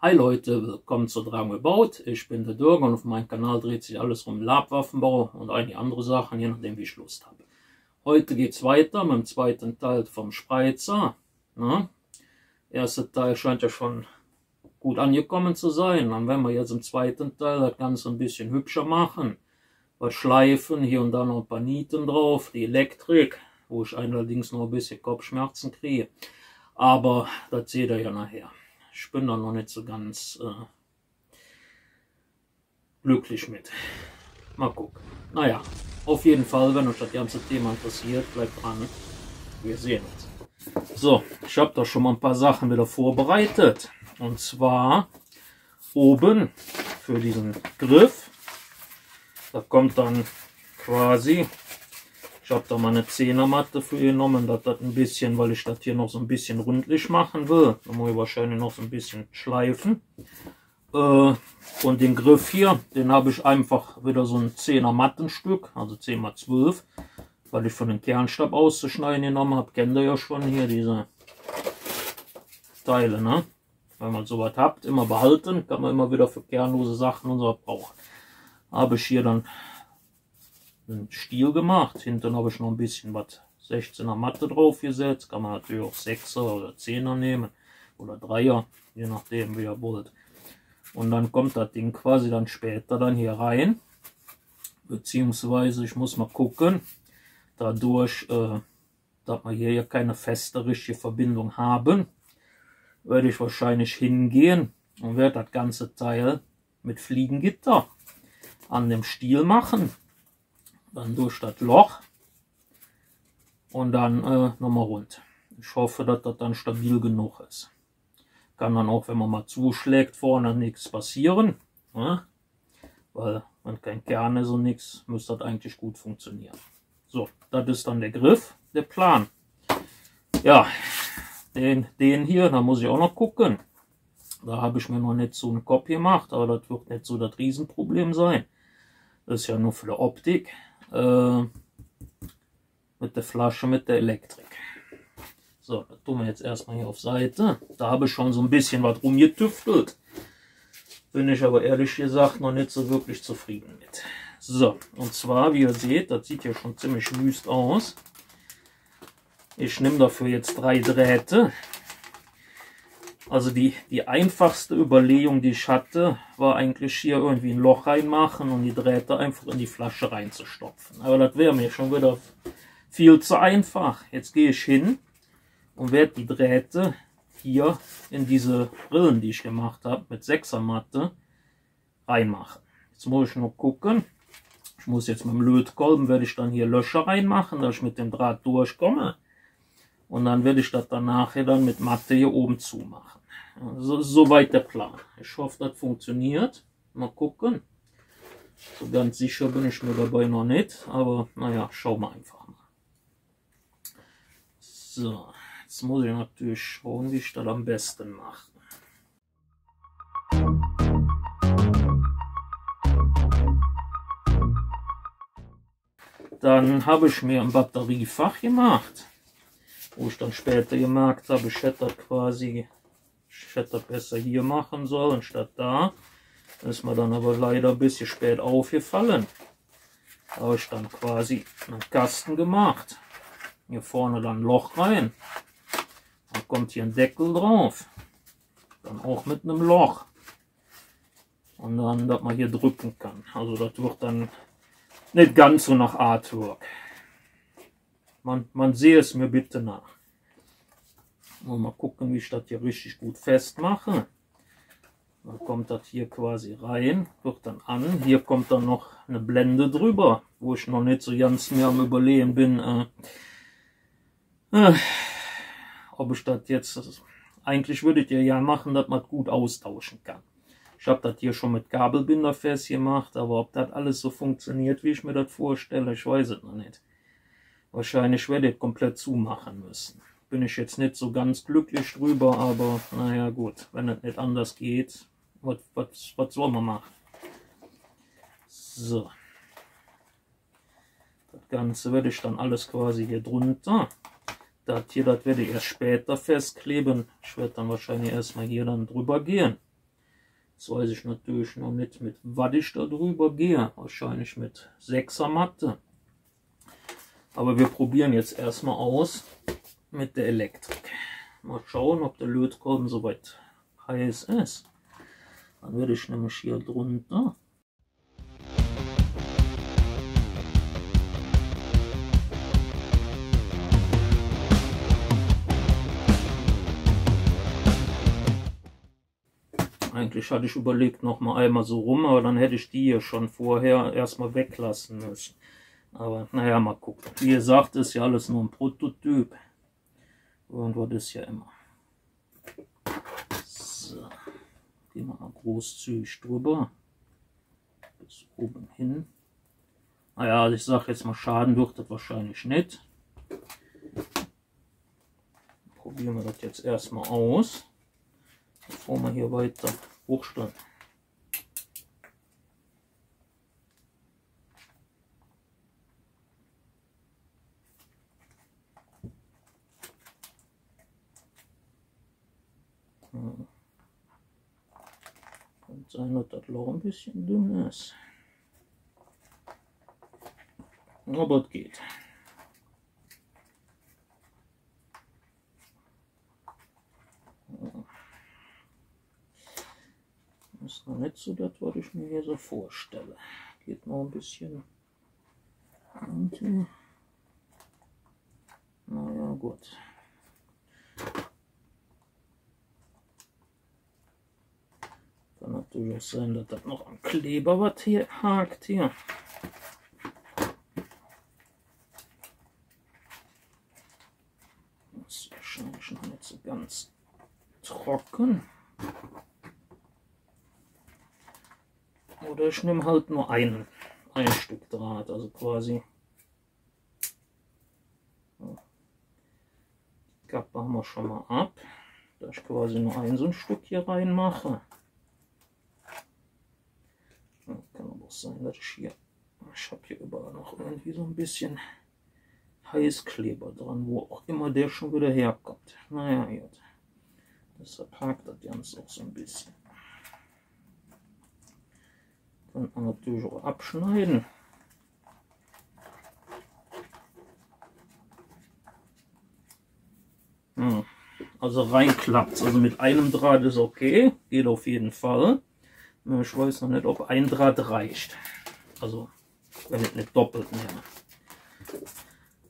Hi Leute, willkommen zu Dragon About. Ich bin der Dirk und auf meinem Kanal dreht sich alles um Labwaffenbau und einige andere Sachen, je nachdem wie ich Lust habe. Heute geht es weiter mit dem zweiten Teil vom Spreizer. Der erste Teil scheint ja schon gut angekommen zu sein. Dann werden wir jetzt im zweiten Teil das Ganze ein bisschen hübscher machen. Was schleifen, hier und da noch ein paar Nieten drauf, die Elektrik, wo ich allerdings noch ein bisschen Kopfschmerzen kriege. Aber das seht ihr ja nachher. Ich bin da noch nicht so ganz glücklich mit. Mal gucken. Naja, auf jeden Fall, wenn euch das ganze Thema interessiert, bleibt dran. Wir sehen uns. So, ich habe da schon mal ein paar Sachen wieder vorbereitet. Und zwar oben für diesen Griff. Da kommt dann quasi, ich habe da mal eine 10er Matte für genommen, das ein bisschen, weil ich das hier noch so ein bisschen rundlich machen will. Da muss ich wahrscheinlich noch so ein bisschen schleifen. Und den Griff hier, den habe ich einfach wieder so ein 10er Mattenstück, also 10 x 12, weil ich von den Kernstab auszuschneiden genommen habe. Kennt ihr ja schon hier diese Teile, ne? Wenn man sowas habt, immer behalten, kann man immer wieder für kernlose Sachen und so brauchen. Habe ich hier dann einen Stiel gemacht. Hinten habe ich noch ein bisschen was 16er Matte drauf gesetzt. Kann man natürlich auch 6er oder 10er nehmen oder 3er, je nachdem wie ihr wollt. Und dann kommt das Ding quasi dann später dann hier rein. Beziehungsweise ich muss mal gucken, dadurch, dass wir hier ja keine feste richtige Verbindung haben, werde ich wahrscheinlich hingehen und werde das ganze Teil mit Fliegengitter an dem Stiel machen. Dann durch das Loch und dann nochmal rund. Ich hoffe, dass das dann stabil genug ist. Kann dann auch, wenn man mal zuschlägt, vorne nichts passieren. Ne? Weil, wenn kein Kern ist und nichts, müsste das eigentlich gut funktionieren. So, das ist dann der Griff, der Plan. Ja, den hier, da muss ich auch noch gucken. Da habe ich mir noch nicht so einen Kopf gemacht, aber das wird nicht so das Riesenproblem sein. Das ist ja nur für die Optik. Mit der Flasche, mit der Elektrik. So, das tun wir jetzt erstmal hier auf Seite. Da habe ich schon so ein bisschen was rumgetüftelt. Bin ich aber ehrlich gesagt noch nicht so wirklich zufrieden mit. So, und zwar, wie ihr seht, das sieht ja schon ziemlich wüst aus. Ich nehme dafür jetzt 3 Drähte. Also die einfachste Überlegung, die ich hatte, war eigentlich hier irgendwie ein Loch reinmachen und die Drähte einfach in die Flasche reinzustopfen. Aber das wäre mir schon wieder viel zu einfach. Jetzt gehe ich hin und werde die Drähte hier in diese Rillen, die ich gemacht habe, mit 6er Matte reinmachen. Jetzt muss ich noch gucken. Ich muss jetzt mit dem Lötkolben, werde ich dann hier Löcher reinmachen, dass ich mit dem Draht durchkomme. Und dann werde ich das dann nachher dann mit Matte hier oben zumachen. Also, soweit der Plan. Ich hoffe, das funktioniert. Mal gucken. So ganz sicher bin ich mir dabei noch nicht. Aber naja, schauen wir einfach mal. So, jetzt muss ich natürlich schauen, wie ich das am besten mache. Dann habe ich mir ein Batteriefach gemacht. Wo ich dann später gemerkt habe, ich hätte das besser hier machen sollen, statt da. Das ist mir dann aber leider ein bisschen spät aufgefallen. Da habe ich dann quasi einen Kasten gemacht. Hier vorne dann ein Loch rein. Dann kommt hier ein Deckel drauf. Dann auch mit einem Loch. Und dann, dass man hier drücken kann. Also das wird dann nicht ganz so nach Artwork. Man sehe es mir bitte nach. Mal gucken, wie ich das hier richtig gut festmache. Dann kommt das hier quasi rein, wird dann an. Hier kommt dann noch eine Blende drüber, wo ich noch nicht so ganz mehr am Überlegen bin, ob ich das jetzt... Eigentlich würde ich ja machen, dass man gut austauschen kann. Ich habe das hier schon mit Kabelbinder festgemacht, aber ob das alles so funktioniert, wie ich mir das vorstelle, ich weiß es noch nicht. Wahrscheinlich werde ich komplett zumachen müssen. Bin ich jetzt nicht so ganz glücklich drüber, aber naja gut, wenn es nicht anders geht, was soll man machen? So. Das Ganze werde ich dann alles quasi hier drunter. Das hier, das werde ich erst später festkleben. Ich werde dann wahrscheinlich erstmal hier dann drüber gehen. Jetzt weiß ich natürlich noch nicht, mit was ich da drüber gehe. Wahrscheinlich mit 6er Matte. Aber wir probieren jetzt erstmal aus mit der Elektrik. Mal schauen, ob der Lötkolben soweit heiß ist. Dann werde ich nämlich hier drunter eigentlich hatte ich überlegt, noch mal einmal so rum, aber dann hätte ich die hier schon vorher erstmal weglassen müssen. Aber naja, mal gucken. Wie gesagt, ist ja alles nur ein Prototyp. Irgendwas ist ja immer. So, gehen wir mal großzügig drüber. Bis oben hin. Naja, also ich sage jetzt mal, Schaden wird das wahrscheinlich nicht. Probieren wir das jetzt erstmal aus, bevor wir hier weiter hochstellen. Kann sein, dass das Loch ein bisschen dünn ist. Aber es geht. Das ist noch nicht so das, was ich mir hier so vorstelle. Geht noch ein bisschen. Und, naja, gut. Kann natürlich auch sein, dass das noch am Kleber was hier hakt hier. Das ist wahrscheinlich noch nicht so ganz trocken. Oder ich nehme halt nur ein Stück Draht, also quasi. Die Kappe haben wir schon mal ab, da ich quasi nur so ein Stück hier reinmache. Ja, kann aber auch sein, dass ich habe hier überall noch irgendwie so ein bisschen Heißkleber dran, wo auch immer der schon wieder herkommt. Naja, gut. Deshalb hakt das Ganze auch so ein bisschen. Kann man natürlich auch abschneiden. Also rein klappt. Also mit einem Draht ist okay, geht auf jeden Fall. Ich weiß noch nicht, ob ein Draht reicht. Also wenn ich nicht doppelt nehme.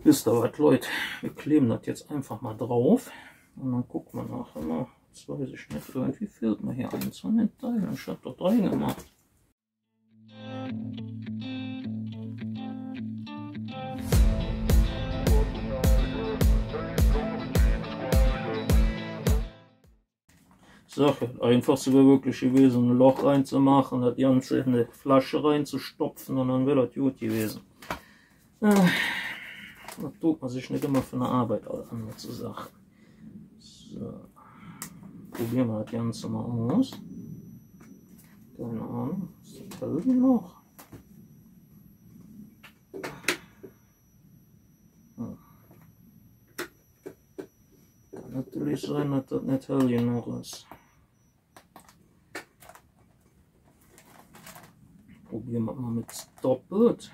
Wisst ihr was, Leute? Wir kleben das jetzt einfach mal drauf und dann gucken wir nachher mal. Das weiß ich nicht. Irgendwie fehlt mir hier eins von den Teilen. Ich habe doch 3 gemacht. Sache. Das Einfachste wäre wirklich gewesen, ein Loch reinzumachen, das Ganze in eine Flasche reinzustopfen und dann wäre das gut gewesen. Da tut man sich nicht immer für eine Arbeit an mit so Sachen. So. Probieren wir das Ganze mal aus. Keine Ahnung, ist das Felgen noch? Kann natürlich sein, dass das nicht hell genug ist. Probieren wir mal mit doppelt.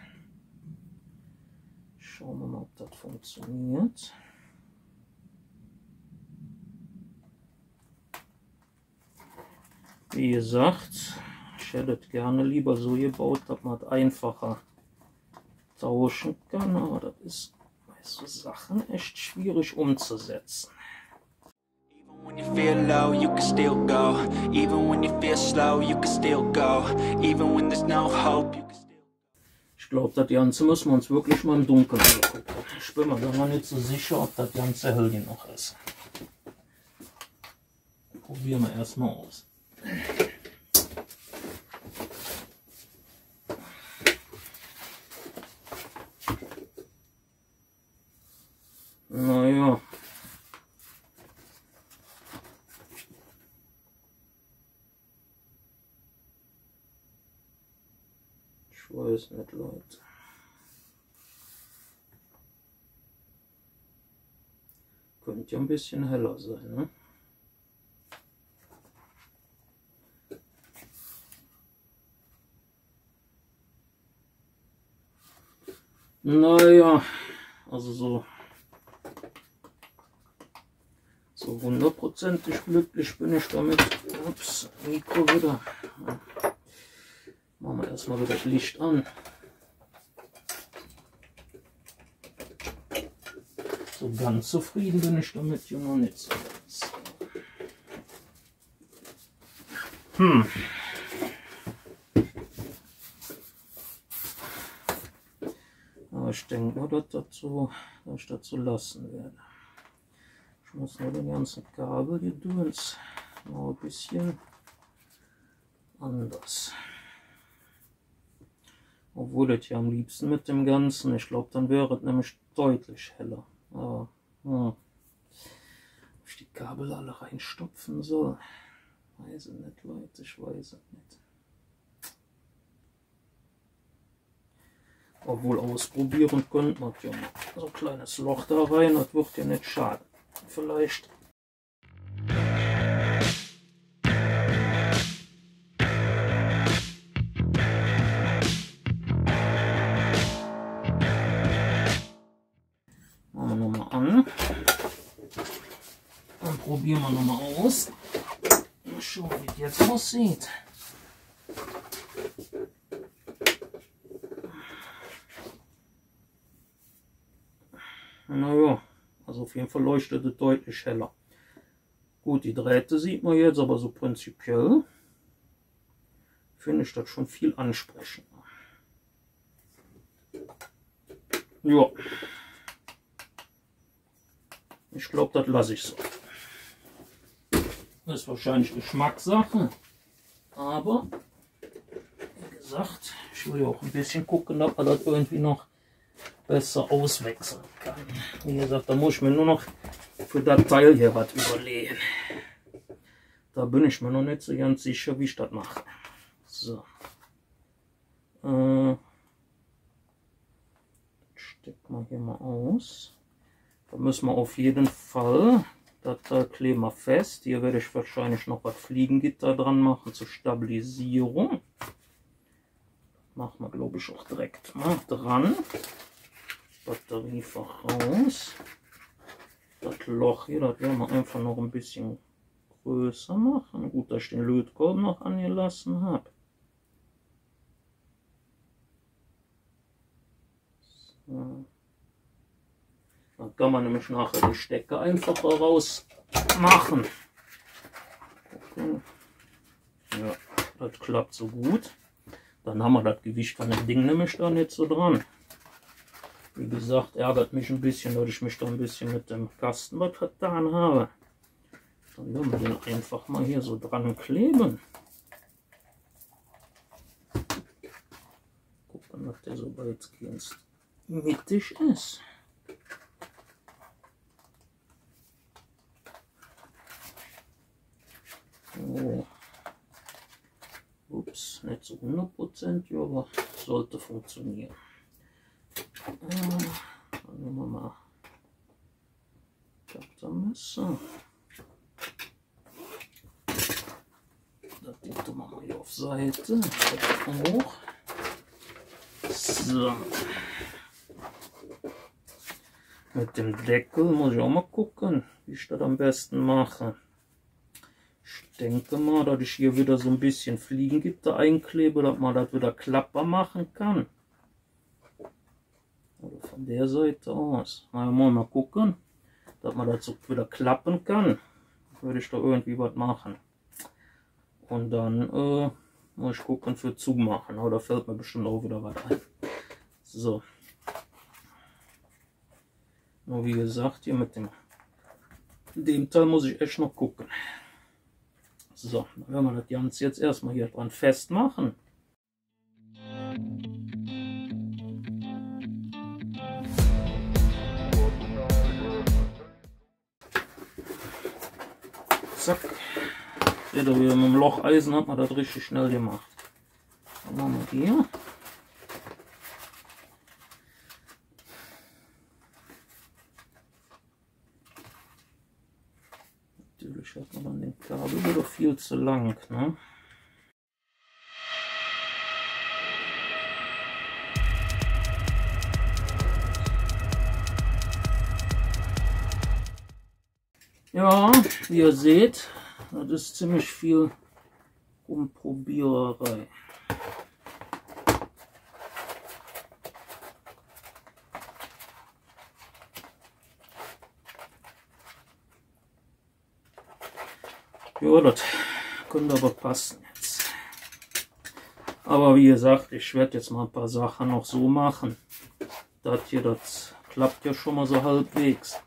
Schauen wir mal, ob das funktioniert. Wie gesagt, ich hätte es gerne lieber so gebaut, dass man es einfacher tauschen kann, aber das ist bei so Sachen echt schwierig umzusetzen. When you feel low, you can still go. Even when you feel slow, you can still go. Even when there's no hope, you can still go. Ich glaube, das Ganze müssen wir uns wirklich mal im Dunkeln angucken. Ich bin mir da noch nicht so sicher, ob das Ganze hell genug ist. Probieren wir erstmal aus. Naja. Ich weiß nicht, Leute. Könnte ja ein bisschen heller sein, ne? Naja, also so hundertprozentig glücklich bin ich damit. Ups, Mikro wieder. Machen wir erstmal wieder das Licht an. So ganz zufrieden bin ich damit ja noch nicht so ganz. Aber ich denke mal, dass ich das so lassen werde. Ich muss nur den ganzen Kabel hier durch. Noch ein bisschen anders. Obwohl das ja am liebsten mit dem Ganzen, ich glaube, dann wäre es nämlich deutlich heller. Aber ob ich die Kabel alle reinstopfen soll, weiß ich nicht, Leute, ich weiß es nicht. Obwohl ausprobieren könnte man ja mal so ein kleines Loch da rein, das wird ja nicht schaden. Vielleicht. Machen wir nochmal an. Dann probieren wir nochmal aus. Mal schauen, wie es jetzt aussieht. Naja, also auf jeden Fall leuchtet es deutlich heller. Gut, die Drähte sieht man jetzt, aber so prinzipiell finde ich das schon viel ansprechender. Ja, ich glaube, das lasse ich so. Das ist wahrscheinlich Geschmackssache, aber wie gesagt, ich will ja auch ein bisschen gucken, ob man das irgendwie noch besser auswechseln kann. Wie gesagt, da muss ich mir nur noch für das Teil hier was überlegen. Da bin ich mir noch nicht so ganz sicher, wie ich das mache. So. Stecken wir hier mal aus. Da müssen wir auf jeden Fall, das Teil kleben wir fest. Hier werde ich wahrscheinlich noch was Fliegengitter dran machen zur Stabilisierung. Machen wir, glaube ich, auch direkt mal dran. Batteriefach raus. Das Loch hier, das werden wir einfach noch ein bisschen größer machen. Gut, dass ich den Lötkolben noch angelassen habe. So. Dann kann man nämlich nachher die Stecker einfacher raus machen. Ja, das klappt so gut. Dann haben wir das Gewicht von dem Ding nämlich da nicht so dran. Wie gesagt, ärgert mich ein bisschen, dass ich mich da ein bisschen mit dem Kasten was getan habe. Dann werden wir den einfach mal hier so dran kleben. Gucken, dass der so weitgehend mittig ist. So. Ups, nicht so 100%, aber sollte funktionieren. Dann nehmen wir mal das Messer. Das Ding tun wir mal hier auf Seite. Hoch. So. Mit dem Deckel muss ich auch mal gucken, wie ich das am besten mache. Ich denke mal, dass ich hier wieder so ein bisschen Fliegengitter einklebe, dass man das wieder klappbar machen kann. Oder von der Seite aus. Mal gucken, dass man das so wieder klappen kann. Würde ich da irgendwie was machen. Und dann muss ich gucken für zumachen. Aber da fällt mir bestimmt auch wieder was ein. So. Nur wie gesagt, hier mit dem Teil muss ich echt noch gucken. So, dann werden wir das Ganze jetzt erstmal hier dran festmachen. Zack. Seht ihr, wieder mit dem Locheisen hat man das richtig schnell gemacht. Dann machen wir hier. Natürlich hat man dann den Kabel wieder viel zu lang, ne? Ja, wie ihr seht, das ist ziemlich viel Rumprobiererei. Ja, das könnte aber passen jetzt. Aber wie gesagt, ich werde jetzt mal ein paar Sachen noch so machen. Das hier, das klappt ja schon mal so halbwegs.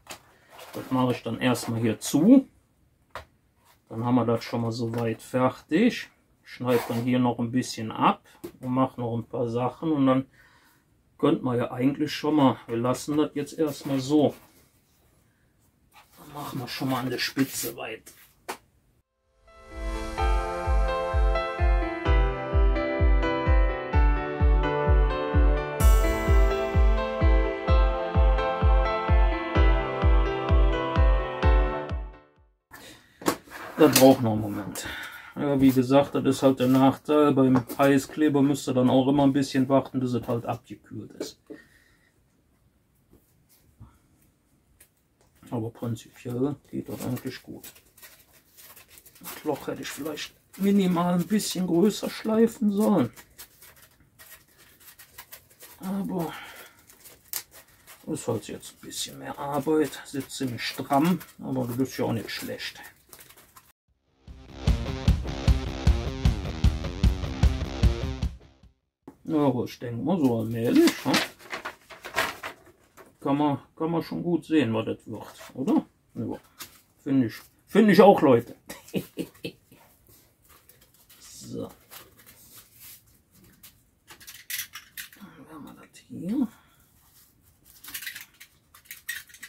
Das mache ich dann erstmal hier zu. Dann haben wir das schon mal soweit fertig. Ich schneide dann hier noch ein bisschen ab und mache noch ein paar Sachen. Und dann könnte man ja eigentlich schon mal, wir lassen das jetzt erstmal so. Dann machen wir schon mal an der Spitze weiter. Das braucht noch einen Moment. Ja, wie gesagt, das ist halt der Nachteil. Beim Heißkleber müsst ihr dann auch immer ein bisschen warten, bis es halt abgekühlt ist. Aber prinzipiell geht das eigentlich gut. Das Loch hätte ich vielleicht minimal ein bisschen größer schleifen sollen. Aber ist halt jetzt ein bisschen mehr Arbeit. Sitzt ziemlich stramm, aber das ist ja auch nicht schlecht. Ja, aber ich denke mal so allmählich, ne? Kann man schon gut sehen, was das wird, oder? Ja, finde ich auch, Leute. So. Dann werden wir das hier.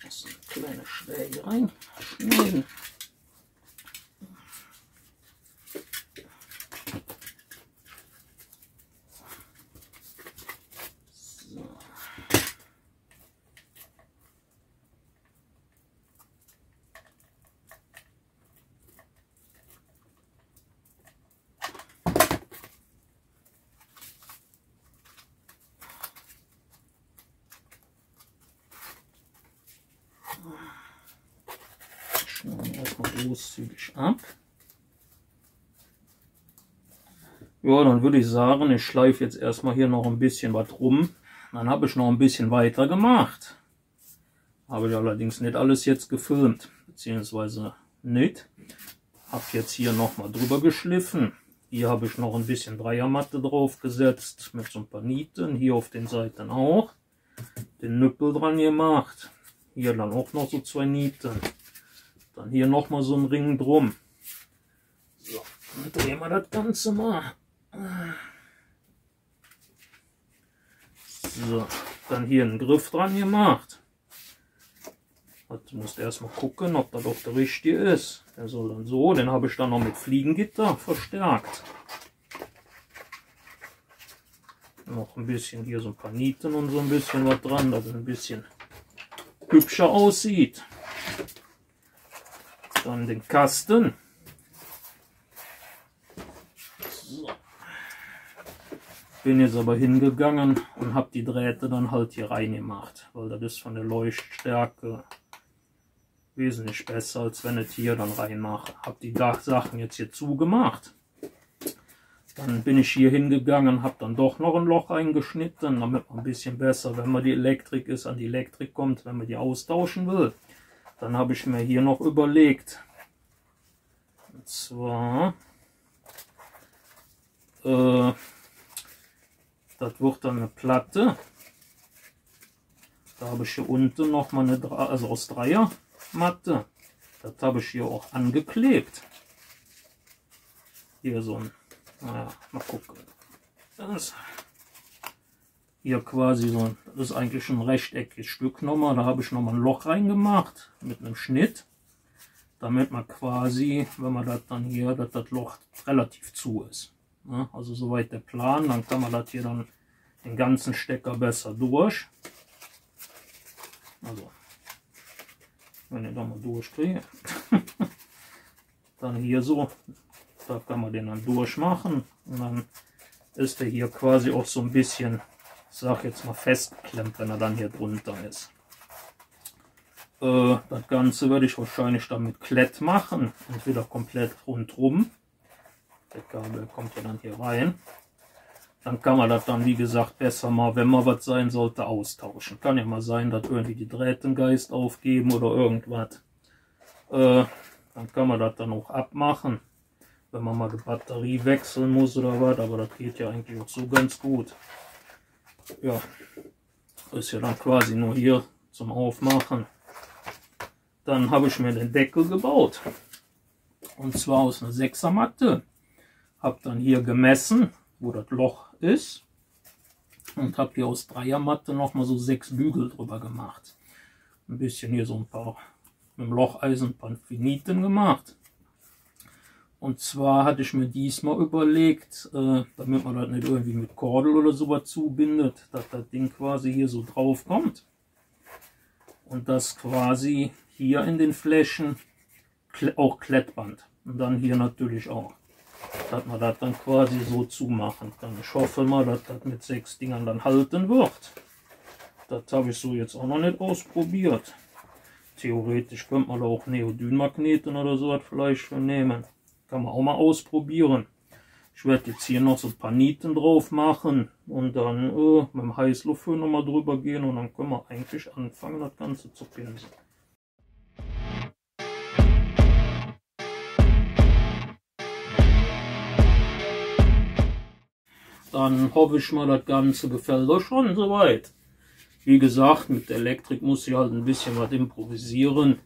Das ist eine kleine Schräge reinschneiden. Schneiden wir erstmal großzügig ab. Ja, dann würde ich sagen, ich schleife jetzt erstmal hier noch ein bisschen was rum. Dann habe ich noch ein bisschen weiter gemacht. Habe ich allerdings nicht alles jetzt gefilmt, beziehungsweise nicht. Habe jetzt hier nochmal drüber geschliffen. Hier habe ich noch ein bisschen Dreiermatte drauf gesetzt mit so ein paar Nieten. Hier auf den Seiten auch. Den Nüppel dran gemacht. Hier dann auch noch so 2 Nieten. Dann hier nochmal so ein Ring drum. So, dann drehen wir das Ganze mal. So, dann hier einen Griff dran gemacht. Du musst erstmal gucken, ob das auch der richtige ist. Der soll dann so, den habe ich dann noch mit Fliegengitter verstärkt. Noch ein bisschen hier so ein paar Nieten und so ein bisschen was dran, dass es ein bisschen hübscher aussieht. Dann den Kasten. So. Bin jetzt aber hingegangen und habe die Drähte dann halt hier reingemacht, weil das ist von der Leuchtstärke wesentlich besser, als wenn ich hier dann reinmache. Habe die Sachen jetzt hier zugemacht. Dann bin ich hier hingegangen, habe dann doch noch ein Loch eingeschnitten, damit man ein bisschen besser, wenn man die Elektrik ist, an die Elektrik kommt, wenn man die austauschen will. Dann habe ich mir hier noch überlegt, und zwar, das wird dann eine Platte. Da habe ich hier unten noch mal eine, also aus Dreiermatte. Das habe ich hier auch angeklebt. Hier so ein, naja, mal gucken. Das hier quasi so, das ist eigentlich ein rechteckiges Stück nochmal. Da habe ich nochmal ein Loch reingemacht mit einem Schnitt, damit man quasi, wenn man das dann hier, dass das Loch relativ zu ist. Ja, also soweit der Plan, dann kann man das hier dann den ganzen Stecker besser durch. Also, wenn ich da mal durchkriege, dann hier so, da kann man den dann durchmachen und dann ist der hier quasi auch so ein bisschen, ich sag jetzt mal, festgeklemmt, wenn er dann hier drunter ist. Das Ganze werde ich wahrscheinlich dann mit Klett machen, entweder komplett rundherum. Der Kabel kommt ja dann hier rein. Dann kann man das dann, wie gesagt, besser mal, wenn mal was sein sollte, austauschen. Kann ja mal sein, dass irgendwie die Drähte einen Geist aufgeben oder irgendwas. Dann kann man das dann auch abmachen, wenn man mal die Batterie wechseln muss oder was. Aber das geht ja eigentlich auch so ganz gut. Ja, ist ja dann quasi nur hier zum Aufmachen. Dann habe ich mir den Deckel gebaut. Und zwar aus einer 6er Matte. Habe dann hier gemessen, wo das Loch ist. Und habe hier aus 3er Matte nochmal so 6 Bügel drüber gemacht. Ein bisschen hier so ein paar mit dem Locheisen ein paar Finiten gemacht. Und zwar hatte ich mir diesmal überlegt, damit man das nicht irgendwie mit Kordel oder sowas zubindet, dass das Ding quasi hier so drauf kommt. Und das quasi hier in den Flächen auch Klettband. Und dann hier natürlich auch. Dass man das dann quasi so zumachen kann. Ich hoffe mal, dass das mit 6 Dingern dann halten wird. Das habe ich so jetzt auch noch nicht ausprobiert. Theoretisch könnte man da auch Neodynmagneten oder sowas vielleicht für nehmen. Kann man auch mal ausprobieren. Ich werde jetzt hier noch so ein paar Nieten drauf machen und dann mit dem Heißluftföhn nochmal drüber gehen und dann können wir eigentlich anfangen, das Ganze zu pinseln. Dann hoffe ich mal, das Ganze gefällt euch schon soweit. Wie gesagt, mit der Elektrik muss ich halt ein bisschen was improvisieren.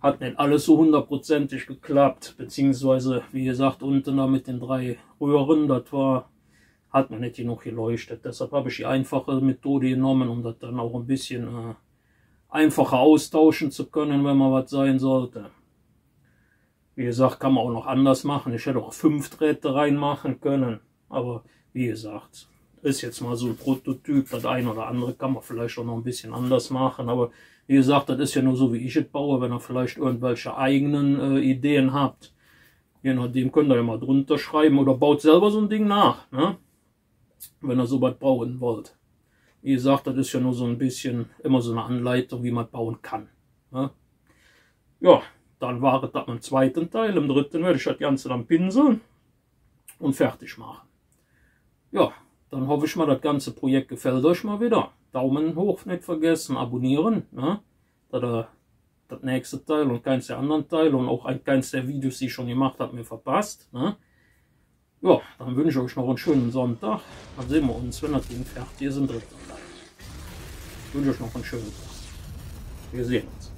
Hat nicht alles so hundertprozentig geklappt, beziehungsweise, wie gesagt, unten da mit den 3 Röhren, das hat mir nicht genug geleuchtet. Deshalb habe ich die einfache Methode genommen, um das dann auch ein bisschen einfacher austauschen zu können, wenn mal was sein sollte. Wie gesagt, kann man auch noch anders machen. Ich hätte auch 5 Drähte reinmachen können, aber wie gesagt, ist jetzt mal so ein Prototyp. Das eine oder andere kann man vielleicht auch noch ein bisschen anders machen, aber wie gesagt, das ist ja nur so, wie ich es baue. Wenn ihr vielleicht irgendwelche eigenen Ideen habt, je nachdem könnt ihr ja mal drunter schreiben oder baut selber so ein Ding nach, ne? Wenn ihr sowas bauen wollt. Wie gesagt, das ist ja nur so ein bisschen immer so eine Anleitung, wie man bauen kann, ne? Ja, dann war es das im zweiten Teil. Im dritten werde ich das Ganze dann pinseln und fertig machen. Ja, dann hoffe ich mal, das ganze Projekt gefällt euch mal wieder. Daumen hoch nicht vergessen, abonnieren, ne? Dass ihr das nächste Teil und keins der anderen Teile und auch keins der Videos, die ich schon gemacht habe, mir verpasst, ne? Ja, dann wünsche ich euch noch einen schönen Sonntag. Dann sehen wir uns, wenn das Ding fertig ist, im dritten Teil. Ich wünsche euch noch einen schönen Tag. Wir sehen uns.